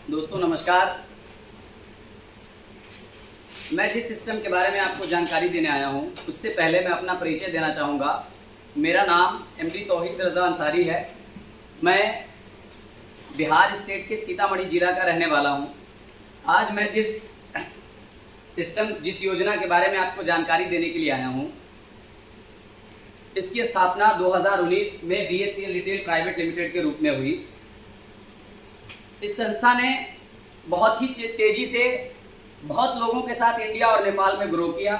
दोस्तों नमस्कार। मैं जिस सिस्टम के बारे में आपको जानकारी देने आया हूं, उससे पहले मैं अपना परिचय देना चाहूँगा। मेरा नाम एमडी तौहीद रज़ा अंसारी है। मैं बिहार स्टेट के सीतामढ़ी ज़िला का रहने वाला हूं। आज मैं जिस योजना के बारे में आपको जानकारी देने के लिए आया हूं, इसकी स्थापना 2019 में BHCL रिटेल प्राइवेट लिमिटेड के रूप में हुई। इस संस्था ने बहुत ही तेज़ी से बहुत लोगों के साथ इंडिया और नेपाल में ग्रो किया।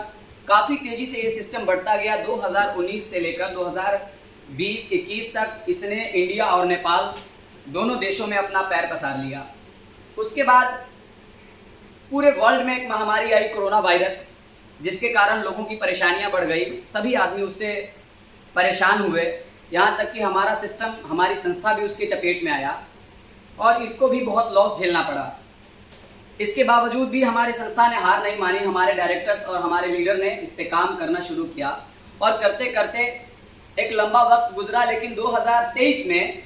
काफ़ी तेज़ी से ये सिस्टम बढ़ता गया। 2019 से लेकर 2020-21 तक इसने इंडिया और नेपाल दोनों देशों में अपना पैर पसार लिया। उसके बाद पूरे वर्ल्ड में एक महामारी आई, कोरोना वायरस, जिसके कारण लोगों की परेशानियां बढ़ गई। सभी आदमी उससे परेशान हुए, यहाँ तक कि हमारा सिस्टम, हमारी संस्था भी उसके चपेट में आया और इसको भी बहुत लॉस झेलना पड़ा। इसके बावजूद भी हमारी संस्था ने हार नहीं मानी। हमारे डायरेक्टर्स और हमारे लीडर ने इस पे काम करना शुरू किया और करते करते एक लंबा वक्त गुजरा। लेकिन 2023 में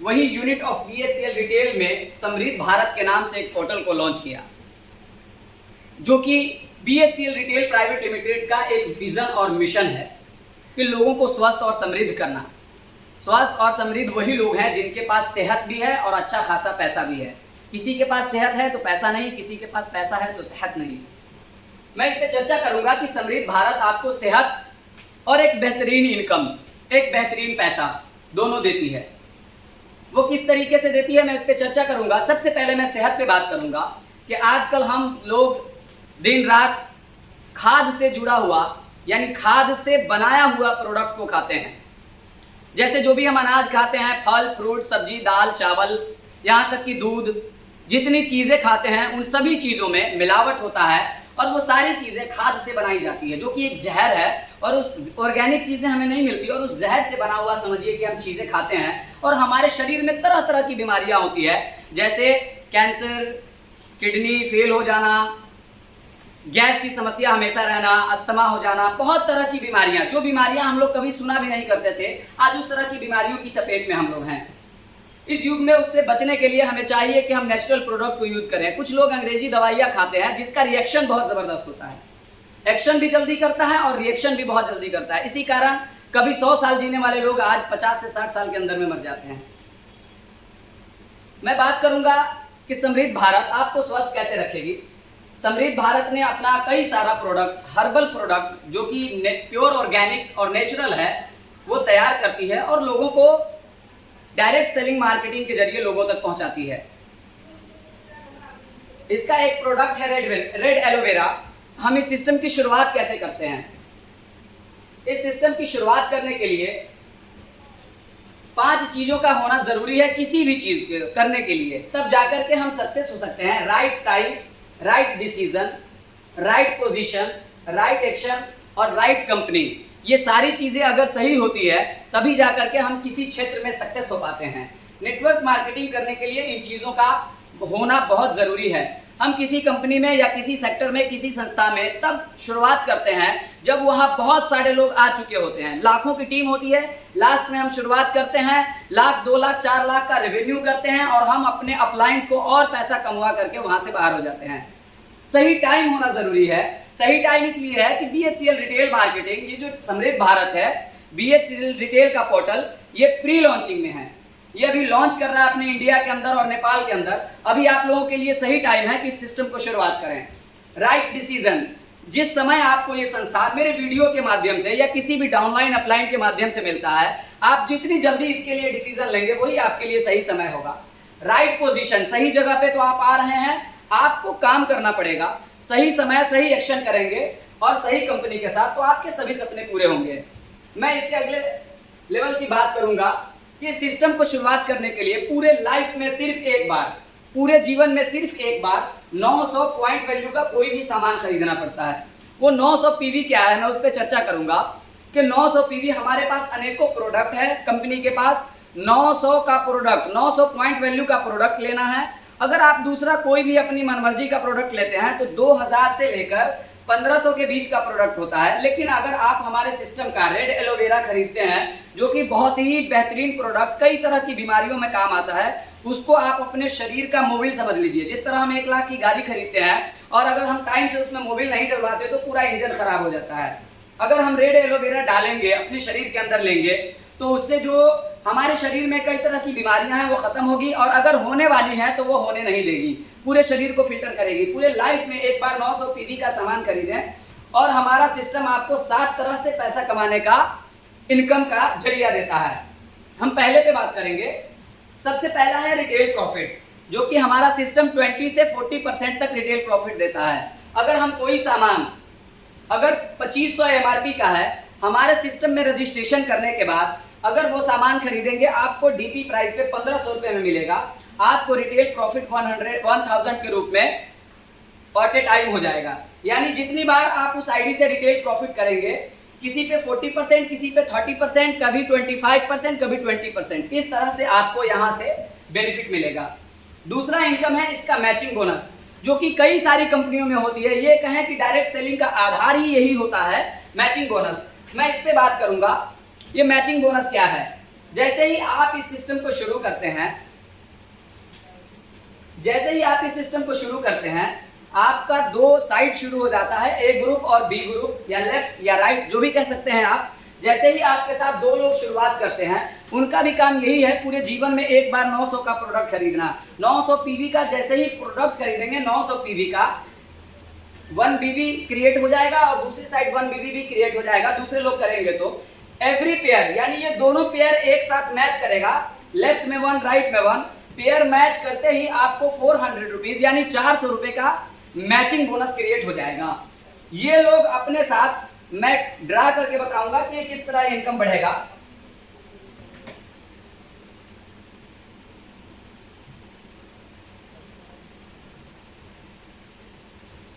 वही यूनिट ऑफ BHCL रिटेल में समृद्ध भारत के नाम से एक पोर्टल को लॉन्च किया, जो कि BHCL रिटेल प्राइवेट लिमिटेड का एक विजन और मिशन है कि लोगों को स्वस्थ और समृद्ध करना। स्वस्थ और समृद्ध वही लोग हैं जिनके पास सेहत भी है और अच्छा खासा पैसा भी है। किसी के पास सेहत है तो पैसा नहीं, किसी के पास पैसा है तो सेहत नहीं। मैं इस पर चर्चा करूंगा कि समृद्ध भारत आपको सेहत और एक बेहतरीन इनकम, एक बेहतरीन पैसा दोनों देती है। वो किस तरीके से देती है, मैं इस पर चर्चा करूंगा। सबसे पहले मैं सेहत पे बात करूंगा कि आजकल हम लोग दिन रात खाद से जुड़ा हुआ, यानी खाद से बनाया हुआ प्रोडक्ट को खाते हैं। जैसे जो भी हम अनाज खाते हैं, फल फ्रूट, सब्जी, दाल, चावल, यहाँ तक कि दूध, जितनी चीज़ें खाते हैं उन सभी चीज़ों में मिलावट होता है और वो सारी चीज़ें खाद से बनाई जाती है, जो कि एक जहर है। और उस ऑर्गेनिक चीज़ें हमें नहीं मिलती और उस जहर से बना हुआ समझिए कि हम चीज़ें खाते हैं और हमारे शरीर में तरह तरह की बीमारियाँ होती है, जैसे कैंसर, किडनी फेल हो जाना, गैस की समस्या हमेशा रहना, अस्थमा हो जाना, बहुत तरह की बीमारियां, जो बीमारियां हम लोग कभी सुना भी नहीं करते थे, आज उस तरह की बीमारियों की चपेट में हम लोग हैं। इस युग में उससे बचने के लिए हमें चाहिए कि हम नेचुरल प्रोडक्ट को यूज करें। कुछ लोग अंग्रेजी दवाइयां खाते हैं जिसका रिएक्शन बहुत ज़बरदस्त होता है, एक्शन भी जल्दी करता है और रिएक्शन भी बहुत जल्दी करता है। इसी कारण कभी 100 साल जीने वाले लोग आज 50 से 60 साल के अंदर में मर जाते हैं। मैं बात करूंगा कि समृद्ध भारत आपको स्वस्थ कैसे रखेगी। समृद्ध भारत ने अपना कई सारा प्रोडक्ट, हर्बल प्रोडक्ट, जो कि प्योर ऑर्गेनिक और नेचुरल है, वो तैयार करती है और लोगों को डायरेक्ट सेलिंग मार्केटिंग के जरिए लोगों तक पहुंचाती है। इसका एक प्रोडक्ट है रेड एलोवेरा। हम इस सिस्टम की शुरुआत कैसे करते हैं? इस सिस्टम की शुरुआत करने के लिए 5 चीजों का होना जरूरी है किसी भी चीज के करने के लिए, तब जाकर के हम सक्सेस हो सकते हैं। Right time, right decision, right position, right action और राइट कंपनी। ये सारी चीजें अगर सही होती है तभी जाकर के हम किसी क्षेत्र में सक्सेस हो पाते हैं। नेटवर्क मार्केटिंग करने के लिए इन चीजों का होना बहुत जरूरी है। हम किसी कंपनी में या किसी सेक्टर में, किसी संस्था में तब शुरुआत करते हैं जब वहाँ बहुत सारे लोग आ चुके होते हैं, लाखों की टीम होती है। लास्ट में हम शुरुआत करते हैं, 1 लाख, 2 लाख, 4 लाख का रेवेन्यू करते हैं और हम अपने अपलाइंस को और पैसा कमवा करके वहाँ से बाहर हो जाते हैं। सही टाइम होना जरूरी है। सही टाइम इसलिए है कि BHCL रिटेल मार्केटिंग, ये जो समृद्ध भारत है, BHCL रिटेल का पोर्टल, ये प्री लॉन्चिंग में है। ये अभी लॉन्च कर रहा है अपने इंडिया के अंदर और नेपाल के अंदर। अभी आप लोगों के लिए सही टाइम है कि इस सिस्टम को शुरुआत करें। राइट डिसीजन, जिस समय आपको ये संस्था मेरे वीडियो के माध्यम से या किसी भी डाउनलाइन अपलाइन के माध्यम से मिलता है, आप जितनी जल्दी इसके लिए डिसीजन लेंगे वही आपके लिए सही समय होगा। राइट पोजीशन, सही जगह पे तो आप आ रहे हैं, आपको काम करना पड़ेगा। सही समय, सही एक्शन करेंगे और सही कंपनी के साथ तो आपके सभी सपने पूरे होंगे। मैं इसके अगले लेवल की बात करूंगा कि इस सिस्टम को शुरुआत करने के लिए पूरे लाइफ में सिर्फ एक बार, पूरे जीवन में सिर्फ एक बार 900 पॉइंट वैल्यू का कोई भी सामान खरीदना पड़ता है। वो 900 पीवी क्या है, मैं उस पर चर्चा करूंगा कि 900 पीवी हमारे पास अनेकों प्रोडक्ट है। कंपनी के पास 900 का प्रोडक्ट, 900 पॉइंट वैल्यू का प्रोडक्ट लेना है। अगर आप दूसरा कोई भी अपनी मनमर्जी का प्रोडक्ट लेते हैं तो 2000 से लेकर 1500 के बीच का प्रोडक्ट होता है। लेकिन अगर आप हमारे सिस्टम का रेड एलोवेरा खरीदते हैं, जो कि बहुत ही बेहतरीन प्रोडक्ट कई तरह की बीमारियों में काम आता है, उसको आप अपने शरीर का मोबिल समझ लीजिए। जिस तरह हम 1 लाख की गाड़ी खरीदते हैं और अगर हम टाइम से उसमें मोबिल नहीं डलवाते तो पूरा इंजन खराब हो जाता है। अगर हम रेड एलोवेरा डालेंगे, अपने शरीर के अंदर लेंगे, तो उससे जो हमारे शरीर में कई तरह की बीमारियां हैं वो खत्म होगी, और अगर होने वाली हैं तो वो होने नहीं देगी, पूरे शरीर को फिल्टर करेगी। पूरे लाइफ में एक बार 900 पीवी का सामान खरीदें और हमारा सिस्टम आपको 7 तरह से पैसा कमाने का, इनकम का जरिया देता है। हम पहले पे बात करेंगे। सबसे पहला है रिटेल प्रॉफिट, जो कि हमारा सिस्टम 20 से 40% तक रिटेल प्रॉफिट देता है। अगर हम कोई सामान अगर 2500 एमआरपी का है, हमारे सिस्टम में रजिस्ट्रेशन करने के बाद अगर वो सामान खरीदेंगे, आपको डीपी प्राइस पे 1500 रुपये में मिलेगा। आपको रिटेल प्रॉफिट 1000 के रूप में एट ए टाइम हो जाएगा। यानी जितनी बार आप उस आईडी से रिटेल प्रॉफिट करेंगे, किसी पे 40%, किसी पे 30%, कभी 25%, कभी 20%, इस तरह से आपको यहाँ से बेनिफिट मिलेगा। दूसरा इनकम है इसका मैचिंग बोनस, जो कि कई सारी कंपनियों में होती है। ये कहें कि डायरेक्ट सेलिंग का आधार ही यही होता है, मैचिंग बोनस। मैं इस पे बात करूंगा। ये मैचिंग बोनस क्या है? जैसे ही आप इस सिस्टम को शुरू करते हैं, आपका 2 साइड शुरू हो जाता है, ए ग्रुप और बी ग्रुप, या लेफ्ट या राइट, जो भी कह सकते हैं आप। जैसे ही आपके साथ 2 लोग शुरुआत करते हैं, उनका भी काम यही है पूरे जीवन में एक बार 900 का प्रोडक्ट खरीदना। 900 पीवी का जैसे ही प्रोडक्ट खरीदेंगे, 900 पीवी का 1 बीवी क्रिएट हो जाएगा और दूसरी साइड 1 बीवी भी क्रिएट हो जाएगा। दूसरे लोग करेंगे तो एवरी पेयर, यानी ये दोनों पेयर एक साथ मैच करेगा, लेफ्ट में 1 राइट में 1, पेयर मैच करते ही आपको 400 रुपीज यानी 400 रुपए का मैचिंग बोनस क्रिएट हो जाएगा। ये लोग अपने साथ, मैं ड्रा करके बताऊंगा कि किस तरह इनकम बढ़ेगा।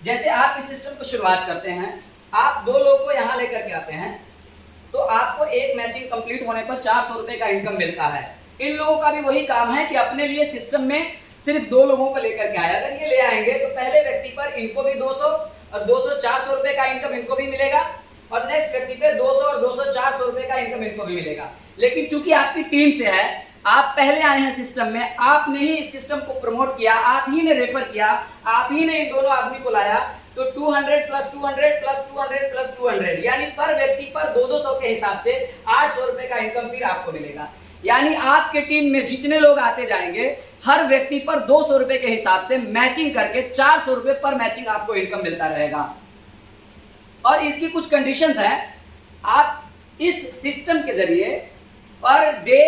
जैसे आप इस सिस्टम को शुरुआत करते हैं, आप 2 लोगों को यहां लेकर के आते हैं, तो आपको एक मैचिंग कंप्लीट होने पर 400 रुपए का इनकम मिलता है। इन लोगों का भी वही काम है कि अपने लिए सिस्टम में सिर्फ 2 लोगों को लेकर के आए। अगर ये ले आएंगे तो पहले व्यक्ति पर इनको भी 200 और 200 400 रुपए का इनकम इनको भी मिलेगा, और नेक्स्ट व्यक्ति पे 200 और 200 400 रुपए का इनकम इनको भी मिलेगा। लेकिन चूंकि आपकी टीम से है, आप पहले आए हैं सिस्टम में, आपने ही इस सिस्टम को प्रमोट किया, आप ही ने रेफर किया, आप ही ने इन दोनों आदमी को लाया, तो 200 प्लस 200 प्लस 200 प्लस 200, यानी पर व्यक्ति पर 200 के हिसाब से 800 रुपए का इनकम फिर आपको मिलेगा। यानी आपके टीम में जितने लोग आते जाएंगे, हर व्यक्ति पर 200 रुपए के हिसाब से मैचिंग करके 400 रुपए पर मैचिंग आपको इनकम मिलता रहेगा। और इसकी कुछ कंडीशंस हैं। आप इस सिस्टम के जरिए पर डे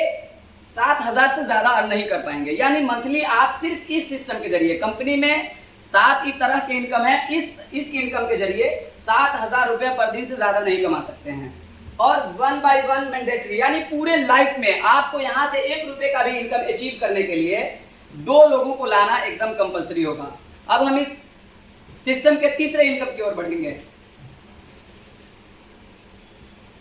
7000 से ज्यादा अर्न नहीं कर पाएंगे। यानी मंथली आप सिर्फ इस सिस्टम के जरिए, कंपनी में 7 तरह के इनकम है, इस इनकम के जरिए 7000 रुपए पर दिन से ज्यादा नहीं कमा सकते हैं। और 1 बाय 1 मैंडेटरी, यानी पूरे लाइफ में आपको यहां से 1 रुपए का भी इनकम अचीव करने के लिए 2 लोगों को लाना एकदम कंपलसरी होगा। अब हम इस सिस्टम के तीसरे इनकम की ओर बढ़ेंगे।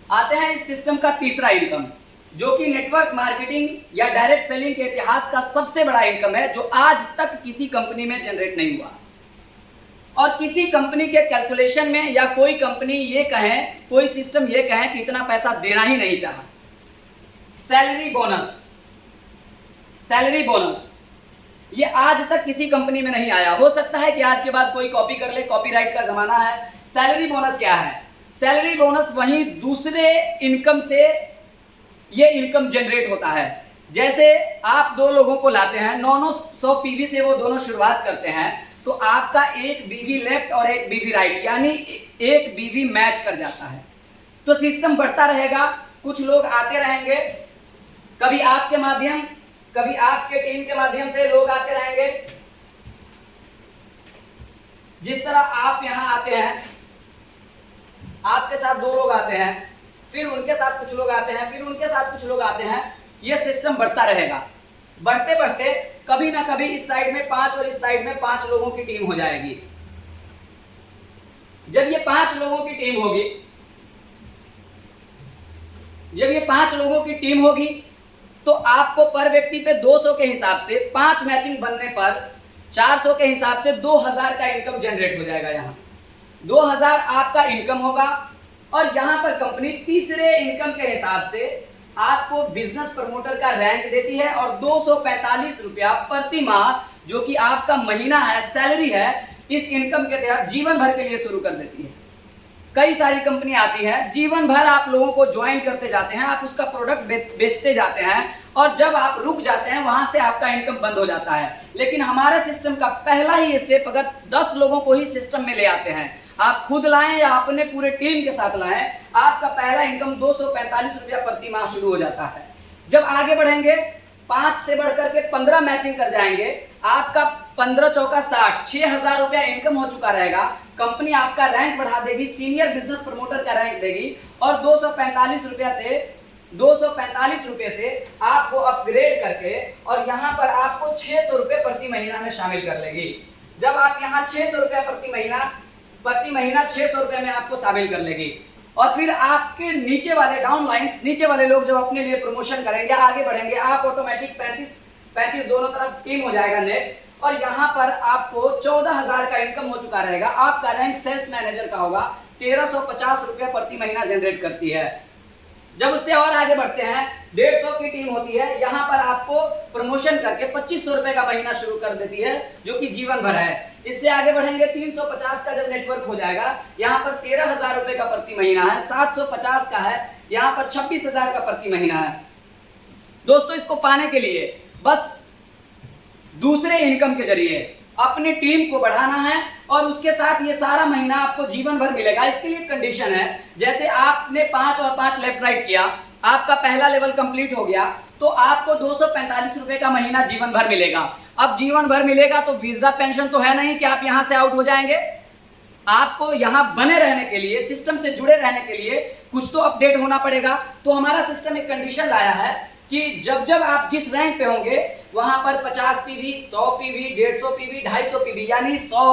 आते हैं इस सिस्टम का तीसरा इनकम, जो कि नेटवर्क मार्केटिंग या डायरेक्ट सेलिंग के इतिहास का सबसे बड़ा इनकम है, जो आज तक किसी कंपनी में जनरेट नहीं हुआ। और किसी कंपनी के कैलकुलेशन में, या कोई कंपनी ये कहें, कोई सिस्टम ये कहें कि इतना पैसा देना ही नहीं चाहा। सैलरी बोनस ये आज तक किसी कंपनी में नहीं आया। हो सकता है कि आज के बाद कोई कॉपी कर ले, कॉपीराइट का जमाना है। सैलरी बोनस क्या है? सैलरी बोनस वही दूसरे इनकम से ये इनकम जनरेट होता है। जैसे आप 2 लोगों को लाते हैं, 900 पीवी से वो दोनों शुरुआत करते हैं, तो आपका एक बीवी लेफ्ट और एक बीवी राइट, यानी एक बीवी मैच कर जाता है। तो सिस्टम बढ़ता रहेगा, कुछ लोग आते रहेंगे, कभी आपके माध्यम, कभी आपके टीम के माध्यम से लोग आते रहेंगे। जिस तरह आप यहां आते हैं, आपके साथ 2 लोग आते हैं, फिर उनके साथ कुछ लोग आते हैं, फिर उनके साथ कुछ लोग आते हैं, यह सिस्टम बढ़ता रहेगा। बढ़ते बढ़ते कभी ना कभी इस साइड में 5 और इस साइड में 5 लोगों की टीम हो जाएगी। जब ये 5 लोगों की टीम होगी, तो आपको पर व्यक्ति पे 200 के हिसाब से 5 मैचिंग बनने पर 400 के हिसाब से 2000 का इनकम जनरेट हो जाएगा। यहाँ 2000 आपका इनकम होगा और यहाँ पर कंपनी तीसरे इनकम के हिसाब से आपको बिजनेस प्रमोटर का रैंक देती है और 245 रुपया प्रति माह जो कि आपका महीना है, सैलरी है, इस इनकम के तहत जीवन भर के लिए शुरू कर देती है। कई सारी कंपनी आती है, जीवन भर आप लोगों को ज्वाइन करते जाते हैं, आप उसका प्रोडक्ट बेचते जाते हैं और जब आप रुक जाते हैं वहां से आपका इनकम बंद हो जाता है। लेकिन हमारे सिस्टम का पहला ही स्टेप, अगर 10 लोगों को ही सिस्टम में ले आते हैं, आप खुद लाएं या अपने पूरे टीम के साथ लाएं, आपका पहला इनकम 245 रुपया प्रति माह शुरू हो जाता है। जब आगे बढ़ेंगे 5 से बढ़कर के 15 मैचिंग कर जाएंगे, आपका 15 चौका 60, 6000 रुपया इनकम हो चुका रहेगा। कंपनी आपका रैंक बढ़ा देगी, सीनियर बिजनेस प्रमोटर का रैंक देगी और 245 रुपये से आपको अपग्रेड करके और यहाँ पर आपको 600 रुपये प्रति महीना में शामिल कर लेगी। जब आप यहाँ 600 रुपया प्रति महीना 600 रुपये में आपको शामिल कर लेगी और फिर आपके नीचे वाले डाउन लाइंस, नीचे वाले लोग जब अपने लिए प्रमोशन करेंगे, आगे बढ़ेंगे, आप ऑटोमेटिक 35 दोनों तरफ टीम हो जाएगा नेक्स्ट, और यहाँ पर आपको 14,000 का इनकम हो चुका रहेगा। आपका रैंक सेल्स मैनेजर का होगा, 1350 रुपया प्रति महीना जनरेट करती है। जब उससे और आगे बढ़ते हैं, 150 की टीम होती है, यहाँ पर आपको प्रमोशन करके 2500 रुपए का महीना शुरू कर देती है जो कि जीवन भर है। इससे आगे बढ़ेंगे 350 का जब नेटवर्क हो जाएगा, यहाँ पर 13,000 रुपए का प्रति महीना है, 750 का है, यहाँ पर 26,000 का प्रति महीना है। दोस्तों, इसको पाने के लिए बस दूसरे इनकम के जरिए अपनी टीम को बढ़ाना है और उसके साथ ये सारा महीना आपको जीवन भर मिलेगा। इसके लिए कंडीशन है, जैसे आपने 5 और 5 लेफ्ट राइट किया, आपका पहला लेवल कंप्लीट हो गया तो आपको 245 रुपए का महीना जीवन भर मिलेगा। अब जीवन भर मिलेगा तो वृद्धा पेंशन तो है नहीं कि आप यहां से आउट हो जाएंगे। आपको यहां बने रहने के लिए, सिस्टम से जुड़े रहने के लिए कुछ तो अपडेट होना पड़ेगा। तो हमारा सिस्टम एक कंडीशन लाया है कि जब जब आप जिस रैंक पे होंगे वहां पर 50 पीवी, 100 पीवी, 150 पीवी, 250 पीवी यानी 100,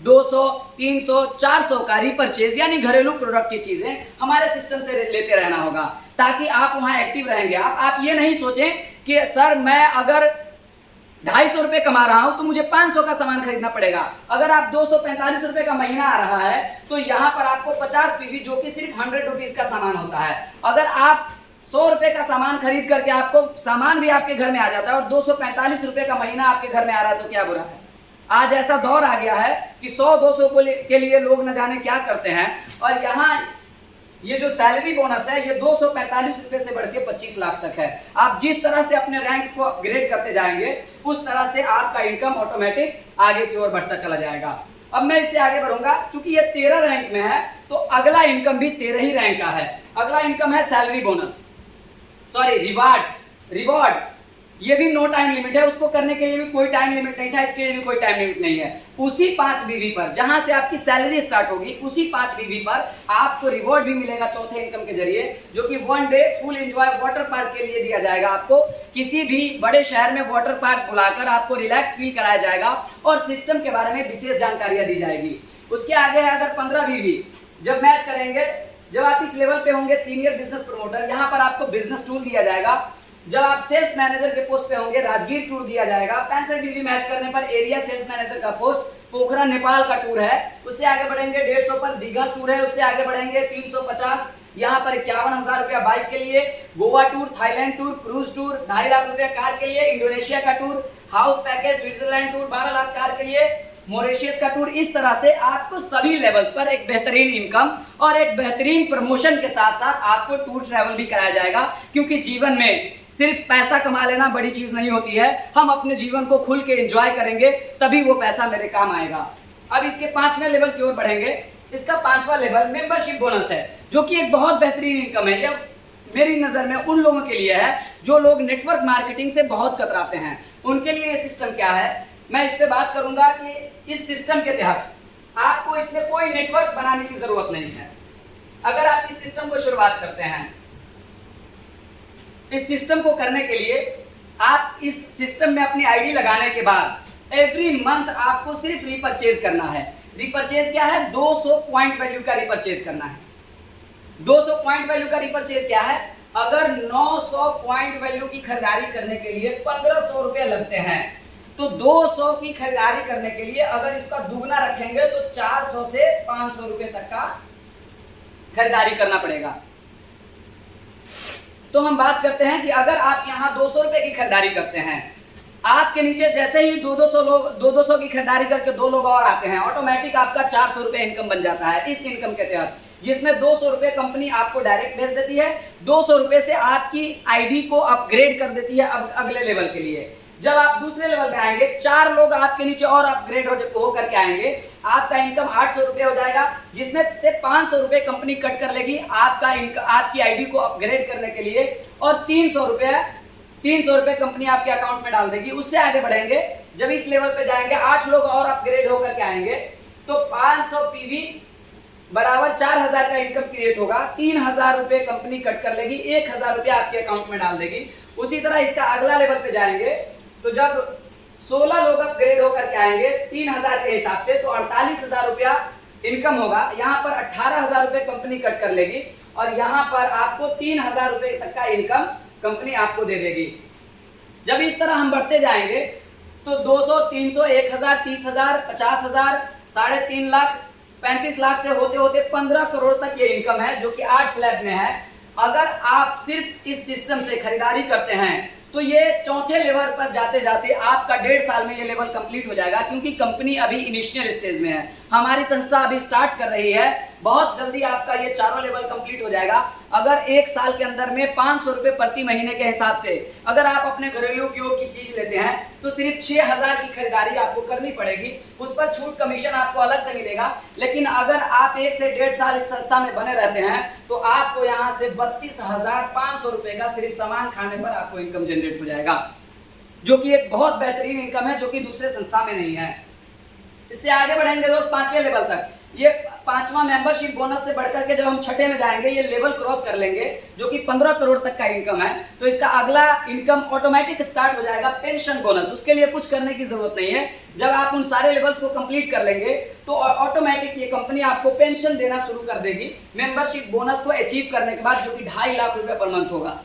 200, 300, 400 का रिपर्चेज यानी घरेलू प्रोडक्ट की चीजें हमारे सिस्टम से लेते रहना होगा ताकि आप वहां एक्टिव रहेंगे। आप ये नहीं सोचें कि सर मैं अगर 250 रुपए कमा रहा हूं तो मुझे 500 का सामान खरीदना पड़ेगा। अगर आप 245 रुपए का महीना आ रहा है तो यहाँ पर आपको 50 पीवी जो कि सिर्फ 100 रुपीज का सामान होता है। अगर आप 100 रुपए का सामान खरीद करके आपको सामान भी आपके घर में आ जाता है और 245 रुपए का महीना आपके घर में आ रहा है तो क्या बुरा है। आज ऐसा दौर आ गया है कि 100-200 के लिए लोग न जाने क्या करते हैं और यहाँ ये जो सैलरी बोनस है ये 245 रुपए से बढ़ के 25 लाख तक है। आप जिस तरह से अपने रैंक को अपग्रेड करते जाएंगे उस तरह से आपका इनकम ऑटोमेटिक आगे की ओर बढ़ता चला जाएगा। अब मैं इससे आगे बढ़ूंगा, क्योंकि ये 13 रैंक में है तो अगला इनकम भी 13 ही रैंक का है। अगला इनकम है सैलरी बोनस, सॉरी रिवॉर्ड। ये भी नो टाइम लिमिट है, उसको करने के लिए भी कोई टाइम लिमिट नहीं था, इसके लिए भी कोई टाइम लिमिट नहीं है। उसी 5 बीवी पर जहां से आपकी सैलरी स्टार्ट होगी उसी 5 बीवी पर आपको रिवॉर्ड भी मिलेगा चौथे इनकम के जरिए, जो कि 1 day full enjoy water park के लिए दिया जाएगा। आपको किसी भी बड़े शहर में वाटर पार्क बुलाकर आपको रिलैक्स फील कराया जाएगा और सिस्टम के बारे में विशेष जानकारियां दी जाएगी। उसके आगे है अगर 15 बीवी जब मैच करेंगे, जब आप इस लेवल पे होंगे सीनियर बिजनेस प्रमोटर, यहाँ पर आपको बिजनेस टूर दिया जाएगा। जब आप सेल्स मैनेजर के पोस्ट पे होंगे राजगीर टूर दिया जाएगा। 65 डिग्री मैच करने पर एरिया सेल्स मैनेजर का पोस्ट पोखरा नेपाल का टूर है। उससे आगे बढ़ेंगे 150 पर दीघा टूर है। उससे आगे बढ़ेंगे 350, यहाँ पर 51,000 रुपया बाइक के लिए, Goa tour, Thailand tour, cruise tour, 2.5 lakh रुपया कार के लिए, इंडोनेशिया का tour, house package, Switzerland tour 12 lakh car के लिए, मॉरिशस का टूर। इस तरह से आपको सभी लेवल्स पर एक बेहतरीन इनकम और एक बेहतरीन प्रमोशन के साथ साथ आपको टूर ट्रैवल भी कराया जाएगा, क्योंकि जीवन में सिर्फ पैसा कमा लेना बड़ी चीज नहीं होती है। हम अपने जीवन को खुल के एंजॉय करेंगे तभी वो पैसा मेरे काम आएगा। अब इसके 5वें लेवल की ओर बढ़ेंगे। इसका 5वां लेवल मेंबरशिप बोनस है, जो कि एक बहुत बेहतरीन इनकम है। यह मेरी नजर में उन लोगों के लिए है जो लोग नेटवर्क मार्केटिंग से बहुत कतराते हैं। उनके लिए ये सिस्टम क्या है, मैं इस पे बात करूंगा कि इस सिस्टम के तहत आपको इसमें कोई नेटवर्क बनाने की जरूरत नहीं है। अगर आप इस सिस्टम को शुरुआत करते हैं, इस सिस्टम को करने के लिए आप इस सिस्टम में अपनी आईडी लगाने के बाद एवरी मंथ आपको सिर्फ रिपर्चेज करना है। रिपर्चेज क्या है, 200 पॉइंट वैल्यू का रिपर्चेज करना है। 200 पॉइंट वैल्यू का रिपर्चेज क्या है, अगर 900 पॉइंट वैल्यू की खरीदारी करने के लिए 1500 रुपए लगते हैं तो 200 की खरीदारी करने के लिए अगर इसका दुगना रखेंगे तो 400 से 500 रुपए तक का खरीदारी करना पड़ेगा। तो हम बात करते हैं कि अगर आप यहाँ 200 रुपए की खरीदारी करते हैं, आपके नीचे जैसे ही 200 की खरीदारी करके 2 लोग और आते हैं, ऑटोमेटिक आपका 400 रुपए इनकम बन जाता है इस इनकम के तहत, जिसमें 200 रुपए कंपनी आपको डायरेक्ट भेज देती है, 200 रुपए से आपकी आईडी को अपग्रेड कर देती है अब अगले लेवल के लिए। जब आप दूसरे लेवल में आएंगे, 4 लोग आपके नीचे और अपग्रेड हो करके आएंगे, आपका इनकम 800 रुपए हो जाएगा, जिसमें से 500 रुपए कंपनी कट कर लेगी आपकी आईडी को अपग्रेड करने के लिए, और 300 रुपए कंपनी आपके अकाउंट में डाल देगी। उससे आगे बढ़ेंगे, जब इस लेवल पे जाएंगे, 8 लोग और अपग्रेड होकर के आएंगे, तो 500 पीवी बराबर 4000 का इनकम क्रिएट होगा। 3000 रुपए कंपनी कट कर लेगी, 1000 रुपए आपके अकाउंट में डाल देगी। उसी तरह इसका अगला लेवल पे जाएंगे, तो जब 16 लोग अपग्रेड होकर के आएंगे 3000 के हिसाब से, तो 48,000 रुपया इनकम होगा। यहाँ पर 18,000 रुपए कंपनी कट कर लेगी, और यहाँ पर आपको 3,000 रुपए तक का इनकम कंपनी आपको दे देगी। जब इस तरह हम बढ़ते जाएंगे, तो 200, 300, 1000, 30,000, 50,000, 3.5 लाख, 35 लाख से होते होते 15 करोड़ तक ये इनकम है, जो कि 8 स्लैब में है। अगर आप सिर्फ इस सिस्टम से खरीदारी करते हैं, तो ये चौथे लेवल पर जाते जाते आपका 1.5 साल में ये लेवल कंप्लीट हो जाएगा, क्योंकि कंपनी अभी इनिशियल स्टेज में है। हमारी संस्था अभी स्टार्ट कर रही है, बहुत जल्दी आपका ये चारों लेवल कंप्लीट हो जाएगा। अगर 1 साल के अंदर में 500 रुपए प्रति महीने के हिसाब से अगर आप अपने घरेलू उपयोग की चीज लेते हैं, तो सिर्फ 6000 की खरीदारी आपको करनी पड़ेगी। उस पर छूट कमीशन आपको अलग से मिलेगा। लेकिन अगर आप 1 से 1.5 साल इस संस्था में बने रहते हैं, तो आपको यहाँ से 32,500 रुपए का सिर्फ सामान खाने पर आपको इनकम जनरेट हो जाएगा, जो कि एक बहुत बेहतरीन इनकम है, जो कि दूसरे संस्था में नहीं है। इससे आगे बढ़ेंगे दोस्त 5वें लेवल तक। ये 5वां मेंबरशिप बोनस से बढ़कर के जब हम 6ठे में जाएंगे, ये लेवल क्रॉस कर लेंगे, जो कि 15 करोड़ तक का इनकम है। तो इसका अगला इनकम ऑटोमेटिक स्टार्ट हो जाएगा, पेंशन बोनस। उसके लिए कुछ करने की जरूरत नहीं है। जब आप उन सारे लेवल्स को कंप्लीट कर लेंगे, तो ऑटोमेटिक ये कंपनी आपको पेंशन देना शुरू कर देगी मेंबरशिप बोनस को अचीव करने के बाद, जो कि 2.5 लाख रुपए पर मंथ होगा।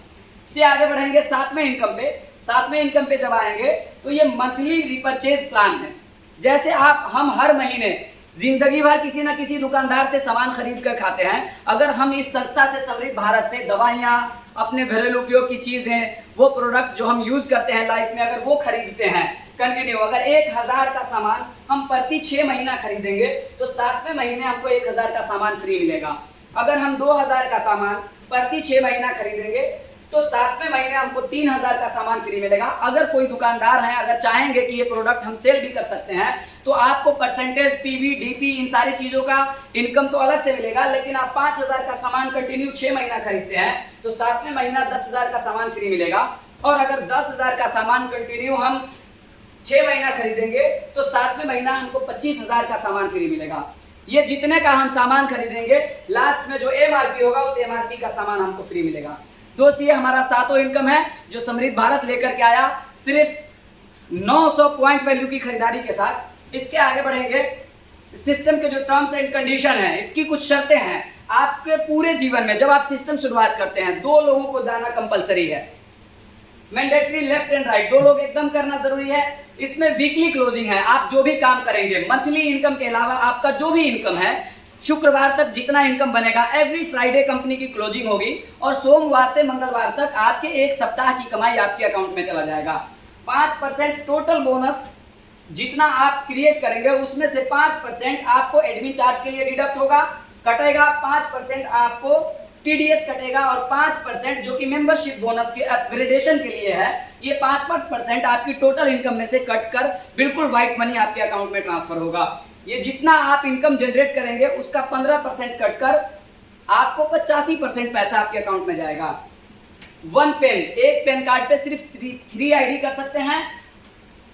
इससे आगे बढ़ेंगे 7वें इनकम पे। 7वें इनकम पे जब आएंगे, तो ये मंथली रिपर्चेज प्लान है। जैसे हम हर महीने जिंदगी भर किसी न किसी दुकानदार से सामान खरीद कर खाते हैं। अगर हम इस संस्था से समृद्ध भारत से दवाइयाँ, अपने घरेलू उपयोग की चीजें, वो प्रोडक्ट जो हम यूज करते हैं लाइफ में, अगर वो खरीदते हैं कंटिन्यू, अगर 1000 का सामान हम प्रति 6 महीना खरीदेंगे, तो 7वें महीने हमको 1000 का सामान फ्री मिलेगा। अगर हम 2000 का सामान प्रति 6 महीना खरीदेंगे, तो 7वें महीने हमको 3000 का सामान फ्री मिलेगा। अगर कोई दुकानदार है, अगर चाहेंगे कि ये प्रोडक्ट हम सेल भी कर सकते हैं, तो आपको परसेंटेज, पीवी, डीपी, इन सारी चीज़ों का इनकम तो अलग से मिलेगा। लेकिन आप 5000 का सामान कंटिन्यू 6 महीना खरीदते हैं, तो 7वें महीना 10,000 का सामान फ्री मिलेगा। और अगर 10,000 का सामान कंटिन्यू हम 6 महीना खरीदेंगे, तो 7वें महीना हमको 25,000 का सामान फ्री मिलेगा। ये जितने का हम सामान खरीदेंगे, लास्ट में जो MRP होगा, उस MRP का सामान हमको फ्री मिलेगा। दोस्त, ये हमारा 7वां इनकम है, जो समृद्ध भारत लेकर के आया, सिर्फ 900 पॉइंट वैल्यू की खरीदारी के साथ। इसके आगे बढ़ेंगे, सिस्टम के जो टर्म्स एंड कंडीशन है, इसकी कुछ शर्तें हैं। आपके पूरे जीवन में जब आप सिस्टम शुरुआत करते हैं, 2 लोगों को दाना कंपलसरी है, मैंडेटरी, लेफ्ट एंड राइट, 2 लोग एकदम करना जरूरी है। इसमें वीकली क्लोजिंग है। आप जो भी काम करेंगे, मंथली इनकम के अलावा आपका जो भी इनकम है, शुक्रवार तक जितना इनकम बनेगा, एवरी फ्राइडे कंपनी की क्लोजिंग होगी, और सोमवार से मंगलवार तक आपके 1 सप्ताह की कमाई आपके अकाउंट में चला जाएगा। 5% टोटल बोनस जितना आप क्रिएट करेंगे, उसमें से 5% आपको एडमिन चार्ज के लिए डिडक्ट होगा, कटेगा। 5% आपको TDS कटेगा, और 5% जो कि मेंबरशिप बोनस के अपग्रेडेशन के लिए है, ये 5% आपकी टोटल इनकम में से कट कर बिल्कुल व्हाइट मनी आपके अकाउंट में ट्रांसफर होगा। ये जितना आप इनकम जनरेट करेंगे, उसका 15% कट कर आपको 85% पैसा आपके अकाउंट में जाएगा। 1 पेन, एक पेन कार्ड पे सिर्फ 3 ID कर सकते हैं।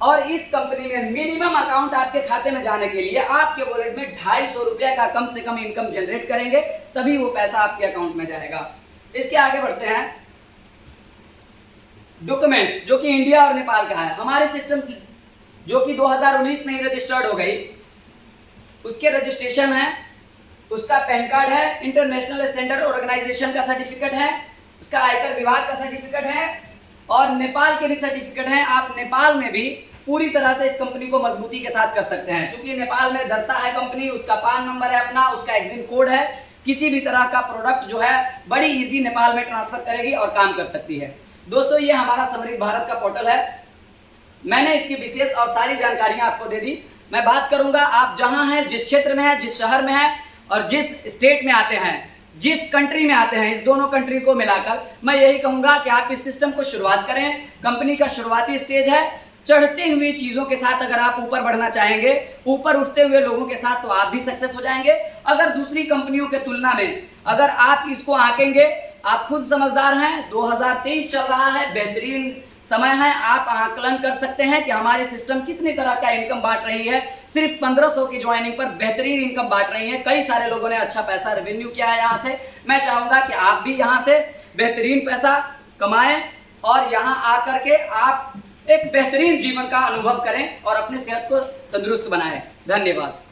और इस कंपनी में मिनिमम अकाउंट आपके खाते में जाने के लिए आपके वॉलेट में 250 रुपया का कम से कम इनकम जनरेट करेंगे, तभी वो पैसा आपके अकाउंट में जाएगा। इसके आगे बढ़ते हैं, डॉक्यूमेंट्स, जो कि इंडिया और नेपाल का है। हमारे सिस्टम जो कि 2019 में ही रजिस्टर्ड हो गई, उसके रजिस्ट्रेशन है, उसका पैन कार्ड है, इंटरनेशनल स्टैंडर्ड ऑर्गेनाइजेशन का सर्टिफिकेट है, उसका आयकर विभाग का सर्टिफिकेट है, और नेपाल के भी सर्टिफिकेट हैं। आप नेपाल में भी पूरी तरह से इस कंपनी को मजबूती के साथ कर सकते हैं। क्योंकि नेपाल में धरता है कंपनी, उसका पान नंबर है अपना, उसका एग्जिम कोड है, किसी भी तरह का प्रोडक्ट जो है बड़ी इजी नेपाल में ट्रांसफर करेगी और काम कर सकती है। दोस्तों ये हमारा समृद्ध भारत का पोर्टल है, मैंने इसकी विशेष और सारी जानकारियां आपको दे दी। मैं बात करूंगा आप जहां हैं, जिस क्षेत्र में है, जिस शहर में है और जिस स्टेट में आते हैं, जिस कंट्री में आते हैं, इस दोनों कंट्री को मिलाकर मैं यही कहूंगा कि आप इस सिस्टम को शुरुआत करें। कंपनी का शुरुआती स्टेज है, चढ़ते हुए चीज़ों के साथ अगर आप ऊपर बढ़ना चाहेंगे, ऊपर उठते हुए लोगों के साथ, तो आप भी सक्सेस हो जाएंगे। अगर दूसरी कंपनियों के तुलना में अगर आप इसको आंकेंगे, आप खुद समझदार हैं, 2023 चल रहा है, बेहतरीन समय है, आप आकलन कर सकते हैं कि हमारे सिस्टम कितनी तरह का इनकम बांट रही है। सिर्फ 1500 की ज्वाइनिंग पर बेहतरीन इनकम बांट रही है। कई सारे लोगों ने अच्छा पैसा रेवेन्यू किया है यहाँ से। मैं चाहूँगा कि आप भी यहाँ से बेहतरीन पैसा कमाएं और यहाँ आकर के आप एक बेहतरीन जीवन का अनुभव करें और अपने सेहत को तंदुरुस्त बनाएं। धन्यवाद।